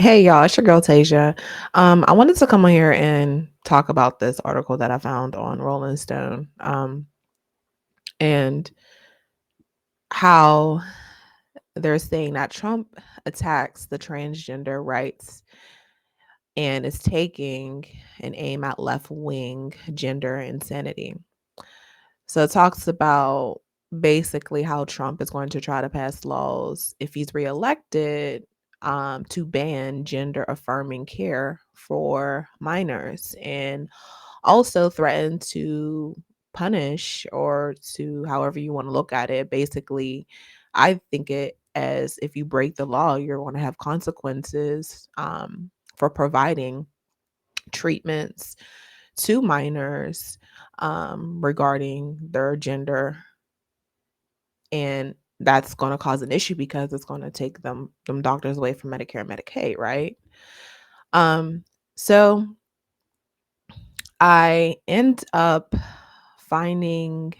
Hey y'all, it's your girl Tasia. I wanted to come on here and talk about this article that I found on Rolling Stone, and how they're saying that Trump attacks the transgender rights and is taking an aim at left wing gender insanity. So it talks about basically how Trump is going to try to pass laws if he's reelected, to ban gender affirming care for minors, and also threaten to punish, or to however you want to look at it. Basically, I think it as if you break the law, you're going to have consequences, for providing treatments to minors, regarding their gender, and that's going to cause an issue because it's going to take them doctors away from Medicare and Medicaid, right? So I end up finding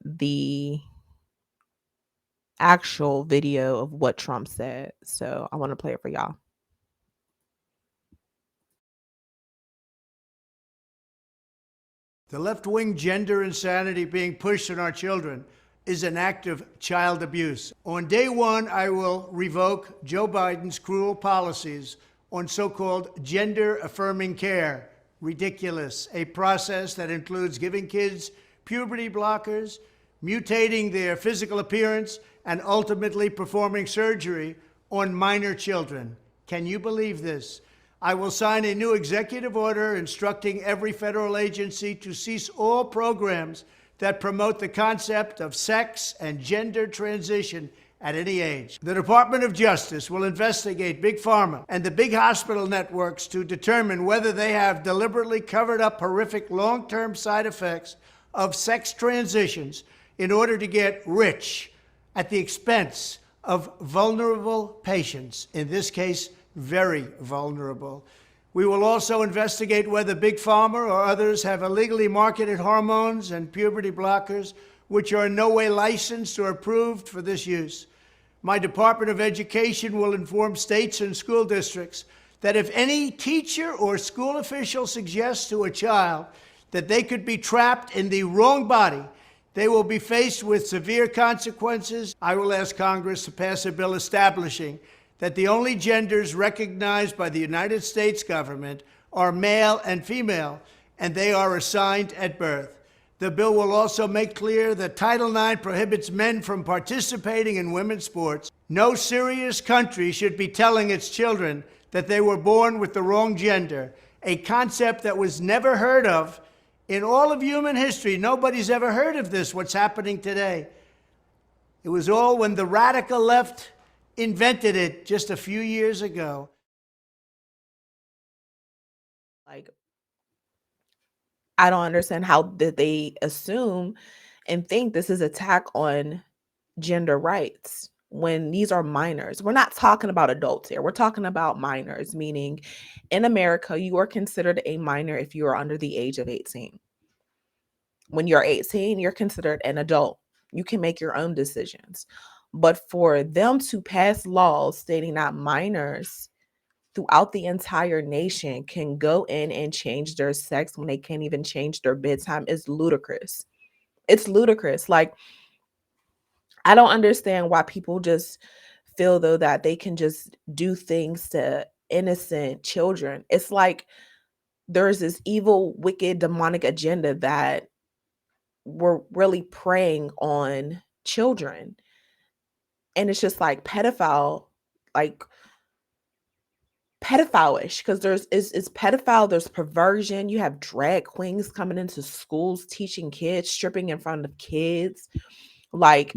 the actual video of what Trump said. So I want to play it for y'all. The left wing gender insanity being pushed on our children is an act of child abuse. On day one, I will revoke Joe Biden's cruel policies on so called gender affirming care. Ridiculous. A process that includes giving kids puberty blockers, mutating their physical appearance, and ultimately performing surgery on minor children. Can you believe this? I will sign a new executive order instructing every federal agency to cease all programs that promote the concept of sex and gender transition at any age. The Department of Justice will investigate Big Pharma and the big hospital networks to determine whether they have deliberately covered up horrific long-term side effects of sex transitions in order to get rich at the expense of vulnerable patients, in this case, very vulnerable. We will also investigate whether Big Pharma or others have illegally marketed hormones and puberty blockers, which are in no way licensed or approved for this use. My Department of Education will inform states and school districts that if any teacher or school official suggests to a child that they could be trapped in the wrong body, they will be faced with severe consequences. I will ask Congress to pass a bill establishing that the only genders recognized by the United States government are male and female, and they are assigned at birth. The bill will also make clear that Title IX prohibits men from participating in women's sports. No serious country should be telling its children that they were born with the wrong gender, a concept that was never heard of in all of human history. Nobody's ever heard of this, what's happening today. It was all when the radical left invented it just a few years ago. Like, I don't understand how did they assume and think this is attack on gender rights when these are minors. We're not talking about adults here. We're talking about minors, meaning in America, you are considered a minor if you are under the age of 18. When you're 18, you're considered an adult. You can make your own decisions. But for them to pass laws stating that minors throughout the entire nation can go in and change their sex when they can't even change their bedtime is ludicrous. It's ludicrous. Like, I don't understand why people just feel though that they can just do things to innocent children. It's like there's this evil, wicked, demonic agenda that we're really preying on children. And it's just like pedophile, like pedophile-ish, because it's pedophile, there's perversion. You have drag queens coming into schools teaching kids, stripping in front of kids. Like,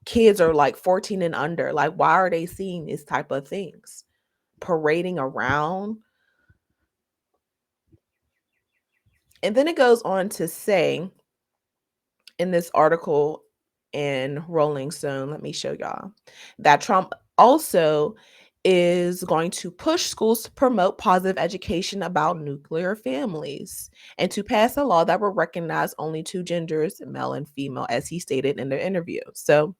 kids are like 14 and under. Like, why are they seeing these type of things parading around? And then it goes on to say in this article in Rolling Stone, let me show y'all, that Trump also is going to push schools to promote positive education about nuclear families and to pass a law that will recognize only two genders, male and female, as he stated in the interview. So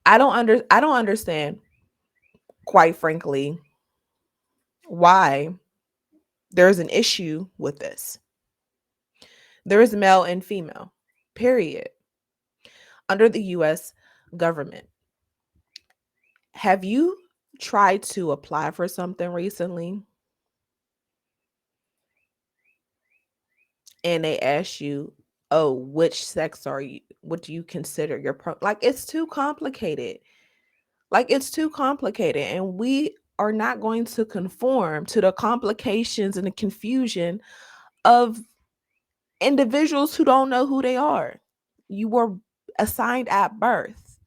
I don't understand, quite frankly, why there's an issue with this. There is male and female, period, under the US government. Have you tried to apply for something recently and they ask you, "Oh, which sex are you? What do you consider your like it's too complicated." Like it's too complicated and we are not going to conform to the complications and the confusion of individuals who don't know who they are. You were assigned at birth.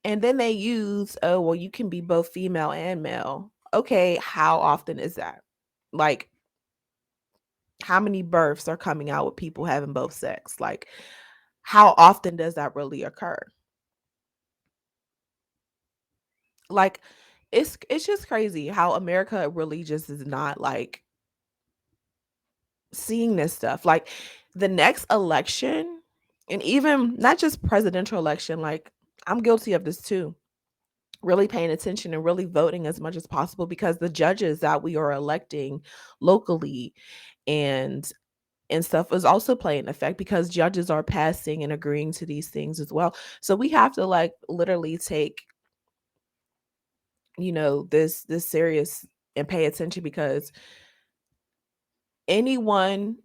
And then they use, "Oh, well, you can be both female and male." Okay, how often is that? Like, how many births are coming out with people having both sex? Like, how often does that really occur? Like, it's just crazy how America really just is not like seeing this stuff. Like the next election, and even not just presidential election, like I'm guilty of this too. Really paying attention and really voting as much as possible because the judges that we are electing locally and stuff is also playing effect because judges are passing and agreeing to these things as well. So we have to like literally take, this serious and pay attention because anyone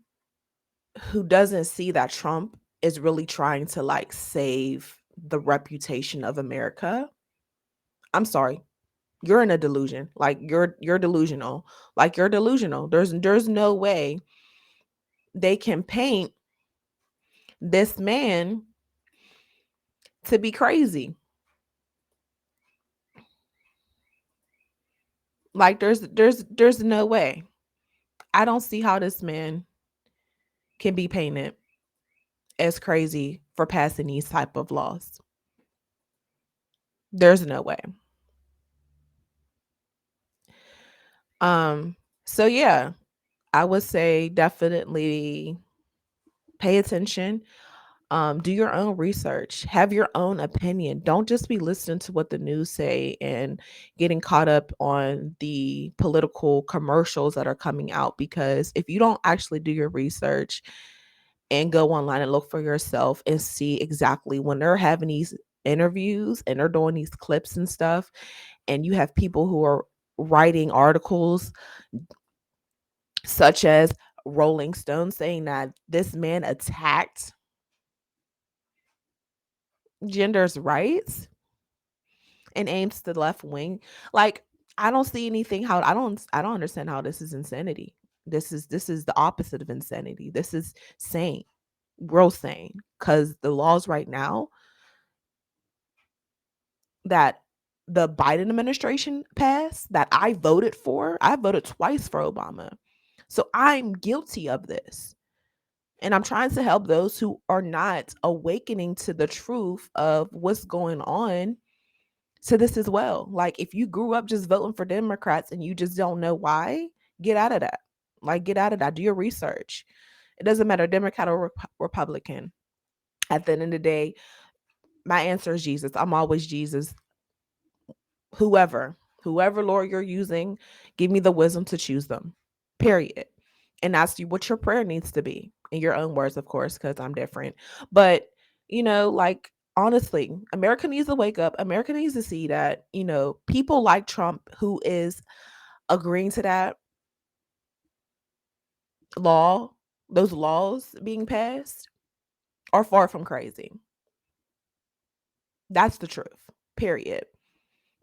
who doesn't see that Trump is really trying to like save the reputation of America, I'm sorry. You're in a delusion. Like you're delusional. Like you're delusional. There's no way they can paint this man to be crazy. Like there's no way. I don't see how this man can be painted as crazy for passing these type of laws. There's no way. Um so yeah, I would say definitely pay attention. Do your own research, have your own opinion. Don't just be listening to what the news say and getting caught up on the political commercials that are coming out, because if you don't actually do your research and go online and look for yourself and see exactly when they're having these interviews and they're doing these clips and stuff, and you have people who are writing articles such as Rolling Stone saying that this man attacked gender's rights and aims to the left wing. Like, I don't see anything how I don't understand how this is insanity. This is the opposite of insanity. This is sane, real sane. Because the laws right now that the Biden administration passed that I voted for, I voted twice for Obama. So I'm guilty of this. And I'm trying to help those who are not awakening to the truth of what's going on to this as well. Like, if you grew up just voting for Democrats and you just don't know why, get out of that. Like, get out of that. Do your research. It doesn't matter, Democrat or Republican. At the end of the day, my answer is Jesus. I'm always Jesus. Whoever Lord you're using, give me the wisdom to choose them. Period. And ask you what your prayer needs to be in your own words, of course, because I'm different. But, like, honestly, America needs to wake up. America needs to see that, people like Trump who is agreeing to that law, those laws being passed, are far from crazy. That's the truth. Period.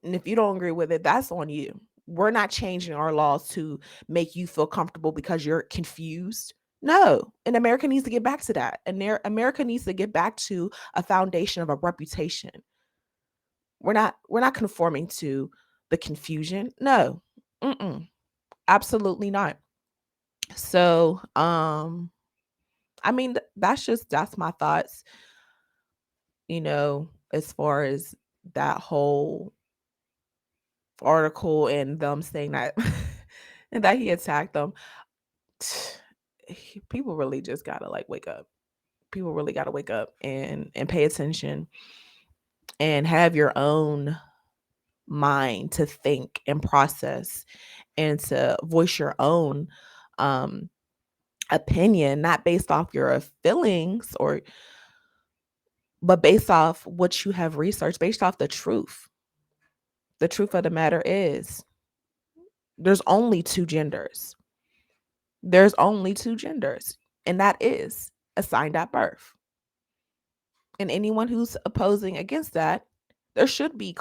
And if you don't agree with it, that's on you. We're not changing our laws to make you feel comfortable because you're confused. No. And America needs to get back to that. And America needs to get back to a foundation of a reputation. We're not conforming to the confusion. No. Mm-mm. Absolutely not. So, I mean, that's my thoughts, as far as that whole article and them saying that and that he attacked them. People really just gotta like wake up. People really gotta wake up and pay attention and have your own mind to think and process and to voice your own um opinion, not based off your feelings or but based off what you have researched, based off the truth. The truth of the matter is there's only two genders. There's only two genders, and that is assigned at birth. And anyone who's opposing against that, there should be